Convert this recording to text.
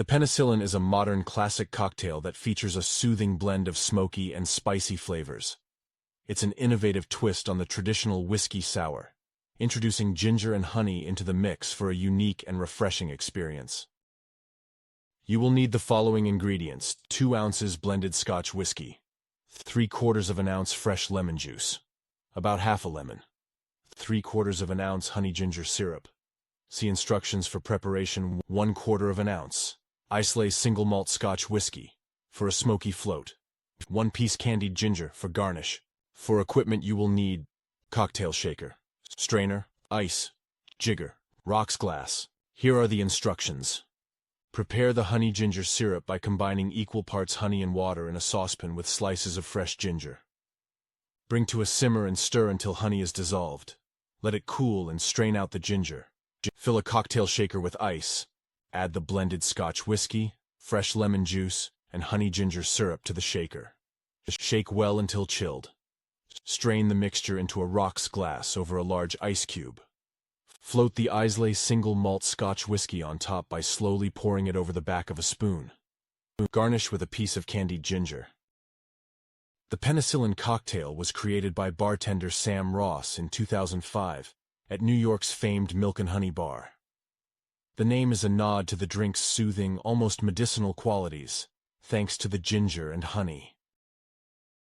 The penicillin is a modern classic cocktail that features a soothing blend of smoky and spicy flavors. It's an innovative twist on the traditional whiskey sour, introducing ginger and honey into the mix for a unique and refreshing experience. You will need the following ingredients: 2 ounces blended Scotch whiskey, 3/4 of an ounce fresh lemon juice, about half a lemon, 3/4 of an ounce honey ginger syrup. See instructions for preparation. 1/4 of an ounce Islay single malt Scotch whiskey for a smoky float. 1 piece candied ginger for garnish. For equipment you will need cocktail shaker, strainer, ice, jigger, rocks glass. Here are the instructions. Prepare the honey ginger syrup by combining equal parts honey and water in a saucepan with slices of fresh ginger. Bring to a simmer and stir until honey is dissolved. Let it cool and strain out the ginger. Fill a cocktail shaker with ice. Add the blended Scotch whiskey, fresh lemon juice, and honey ginger syrup to the shaker. Shake well until chilled. Strain the mixture into a rocks glass over a large ice cube. Float the Islay single malt Scotch whiskey on top by slowly pouring it over the back of a spoon. Garnish with a piece of candied ginger. The Penicillin Cocktail was created by bartender Sam Ross in 2005 at New York's famed Milk and Honey Bar. The name is a nod to the drink's soothing, almost medicinal qualities, thanks to the ginger and honey.